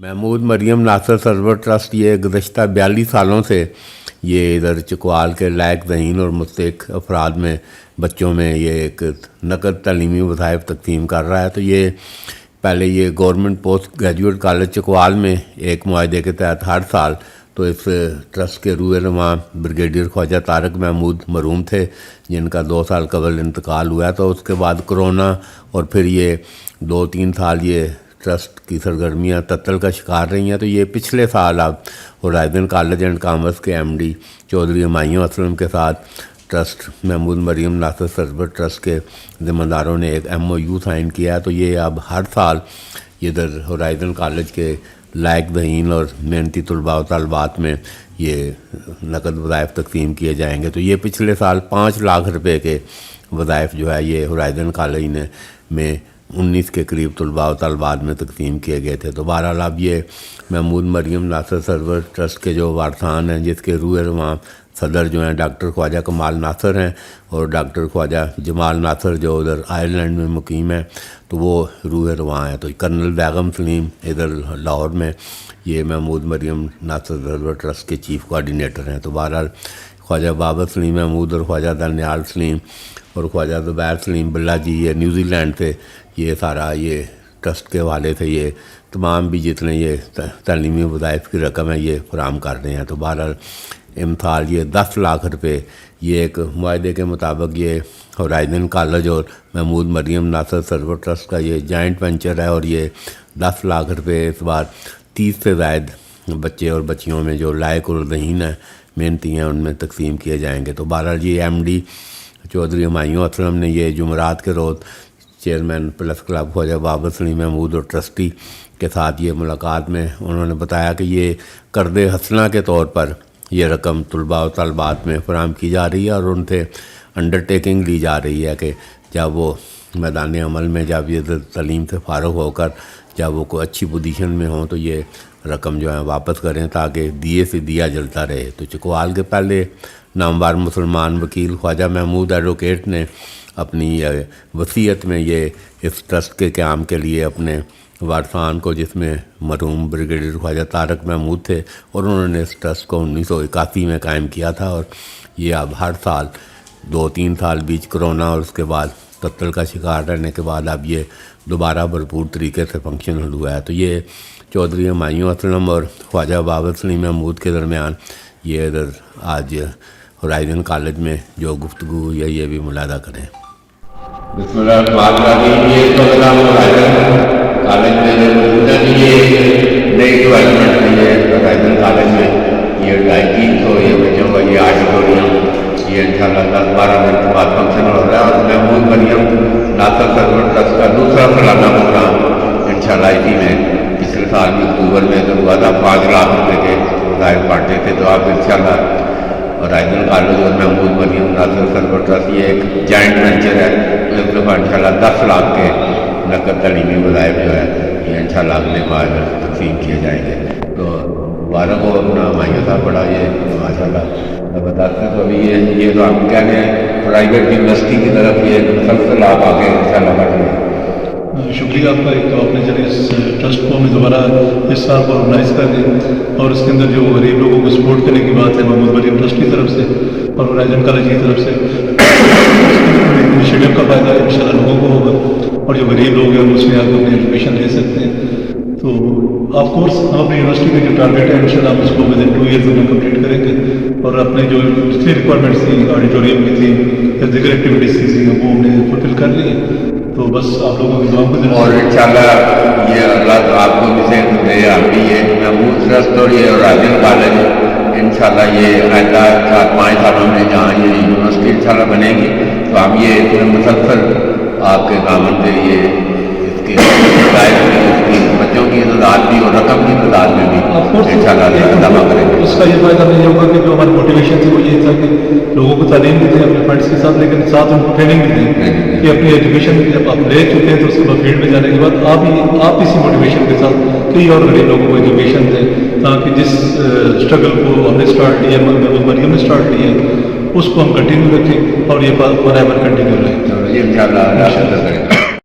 محمود مریم ناصر سرور trust یہ گزشتہ 42 سالوں سے یہ ادھر چکوال کے لائق ذہین اور مستحق افراد میں بچوں میں یہ ایک نقد تعلیمی وظائف تقسیم کر رہا ہے۔ تو یہ پہلے یہ government post graduate college Chakwal میں ایک معاہدے کے تحت ہر سال تو اس ٹرسٹ کے روح رواں بریگیڈیئر خواجہ طارق محمود مرحوم تھے، جن کا 2 سال قبل انتقال ہوا۔ تو اس کے بعد کرونا اور پھر یہ 2-3 سال یہ ٹرسٹ کی سرگرمیاں تعطل کا شکار رہی ہیں۔ تو یہ پچھلے سال اب ہورائزن کالج اینڈ کامرس کے ایم ڈی چودھری ہمایوں اسلم کے ساتھ ٹرسٹ محمود مریم ناصر سرور ٹرسٹ کے ذمہ داروں نے ایک MOU سائن کیا ہے۔ تو یہ اب ہر سال ادھر ہورائزن کالج کے لائق ذہین اور محنتی طلباء و طالبات میں یہ نقد وظائف تقسیم کیے جائیں گے۔ تو یہ پچھلے سال 5 لاکھ روپے کے وظائف جو ہے یہ ہورائزن کالج میں 19 کے قریب طلباء و طالبات میں تقسیم کیے گئے تھے۔ تو بہرحال اب یہ محمود مریم ناصر سرور ٹرسٹ کے جو وارثان ہیں، جس کے روح رواں صدر جو ہیں ڈاکٹر خواجہ کمال ناصر ہیں اور ڈاکٹر خواجہ جمال ناصر جو ادھر آئرلینڈ میں مقیم ہیں، تو وہ روح رواں ہیں۔ تو کرنل بیگم سلیم ادھر لاہور میں یہ محمود مریم ناصر سرور ٹرسٹ کے چیف کوآرڈینیٹر ہیں۔ تو بہرحال خواجہ بابر سلیم محمود اور خواجہ دانیال سلیم اور خواجہ زبیر سلیم بلّہ جی یہ نیوزی لینڈ سے یہ سارا یہ ٹرسٹ کے حوالے سے یہ تمام بھی جتنے یہ تعلیمی وظائف کی رقم ہے یہ فراہم کر رہے ہیں۔ تو بہرحال امثال یہ 10 لاکھ روپے یہ ایک معاہدے کے مطابق یہ ہورائزن کالج اور محمود مریم ناصر سرور ٹرسٹ کا یہ جوائنٹ وینچر ہے، اور یہ 10 لاکھ روپے اس بار 30 سے زائد بچے اور بچیوں میں جو لائق اور ذہین ہیں، محنتی ہیں، ان میں تقسیم کیے جائیں گے۔ تو بہرحال یہ MD چودھری ہمایوں اسلم نے یہ جمعرات کے روز چیئرمین پلس کلب خواجہ بابر سلیم محمود اور ٹرسٹی کے ساتھ یہ ملاقات میں انہوں نے بتایا کہ یہ قرض حسنہ کے طور پر یہ رقم طلباء و طالبات میں فراہم کی جا رہی ہے، اور ان سے انڈرٹیکنگ لی جا رہی ہے کہ جب وہ میدان عمل میں جب یہ تعلیم سے فارغ ہو کر جب وہ کوئی اچھی پوزیشن میں ہوں تو یہ رقم جو ہے واپس کریں تاکہ دیے سے دیا جلتا رہے۔ تو چکوال کے پہلے نامور مسلمان وکیل خواجہ محمود ایڈوکیٹ نے اپنی وصیت میں یہ اس ٹرسٹ کے قیام کے لیے اپنے وارثان کو، جس میں مرحوم بریگیڈیئر خواجہ طارق محمود تھے، اور انہوں نے اس ٹرسٹ کو 1981 میں قائم کیا تھا، اور یہ اب ہر سال 2-3 سال بیچ کرونا اور اس کے بعد تعطل کا شکار رہنے کے بعد اب یہ دوبارہ بھرپور طریقے سے فنکشنل ہوا ہے۔ تو یہ چودھری ہمایوں اسلم اور خواجہ بابر سلیم محمود کے درمیان یہ ادھر آج ہورائزن کالج میں جو گفتگو ہوئی ہے یہ بھی ملاحظہ کریں۔ بسم اللہ الرحمن الرحیم۔ یہ پروگرام ہورائزن کالج میں جو موجود ہے، یہ نئی ڈیولپمنٹ ہے یہ ہورائزن کالج میں یہ 250 یہ بچوں کا یہ آڈیٹوریم یہ انشاءاللہ 10-12 منٹ کے بعد فنکشن ہو رہا ہے، اور محمود مریم ناصر سرور ٹرسٹ کا دوسرا سالانہ پروگرام انشاءاللہ اسی میں پچھلے سال بھی اکتوبر میں جو ہوا تھا 5 لاکھ روپے کے وظائف بانٹے تھے۔ تو آپ انشاءاللہ ہورائزن کالج اور محمود مریم ناصر سرور ٹرسٹ یہ ایک جوائنٹ وینچر ہے، اس دفعہ انشاءاللہ 10 لاکھ کے نقد تعلیمی وظائف جو ہے یہ انشاءاللہ اگلے ماہ میں تقسیم کیے جائیں گے۔ تو مبارک ہو اپنا ہمایوں صاحب، بڑا یہ ماشاءاللہ بتاتے ہیں۔ تو ابھی یہ تو ہم کہہ رہے ہیں پرائیویٹ یونیورسٹی کی طرف یہ مسلسل آپ آگے انشاءاللہ بڑھ رہے ہیں۔ شکریہ آپ کا، ایک تو آپ نے چلے اس ٹرسٹ کو ہمیں دوبارہ اس سال کو آرگنائز کر دیں، اور اس کے اندر جو غریب لوگوں کو سپورٹ کرنے کی بات ہے محمود مریم ٹرسٹ کی طرف سے اور ہورائزن کالج کی طرف سے انیشیٹو کا فائدہ انشاءاللہ لوگوں کو ہوگا، اور جو غریب لوگ ہیں اس میں آپ اپنی ایجوکیشن لے سکتے ہیں۔ تو آف کورس ہم اپنی یونیورسٹی کا جو ٹارگیٹ ہے انشاءاللہ ہم اس کو ود ان 2 ایئرز میں کمپلیٹ کریں گے، اور اپنے جو جتنی ریکوائرمنٹس تھیں آڈیٹوریم کی تھی یا دیگر ایکٹیویٹیز تھی وہ ہم نے فلفل کر لی۔ تو بس آپ لوگوں کی دعا کو اور انشاءاللہ یہ اللہ تو آپ کو بھی صحت دے، آپ بھی یہ محمود ٹرسٹ اور یہ ہورائزن کالج انشاءاللہ یہ آئندہ 4-5 سالوں میں جہاں یہ یونیورسٹی انشاءاللہ بنے گی تو ہم یہ مسلسل آپ کے دامن سے یہ اس کے بچوں کی تعداد بھی اور رقم کی تعداد میں بھی انشاءاللہ دعویٰ کریں گے۔ اس کا یہ فائدہ نہیں ہوگا کہ جو ہماری موٹیویشن تھی وہ یہ تھا کہ لوگوں کو تعلیم بھی دیں اپنے فنڈس کے ساتھ، لیکن ساتھ ان کو ٹریننگ بھی دیں کہ اپنی ایجوکیشن جب آپ لے چکے ہیں تو اس کے بعد فیلڈ میں جانے کے بعد آپ اسی موٹیویشن کے ساتھ کئی اور غریب لوگوں کو ایجوکیشن دیں، تاکہ جس اسٹرگل کو ہم نے اسٹارٹ کیا محمود مریم نے اسٹارٹ کیا اس کو ہم کنٹینیو رکھیں اور یہ فار ایور کنٹینیو رہے۔ یہ انشاءاللہ کریں۔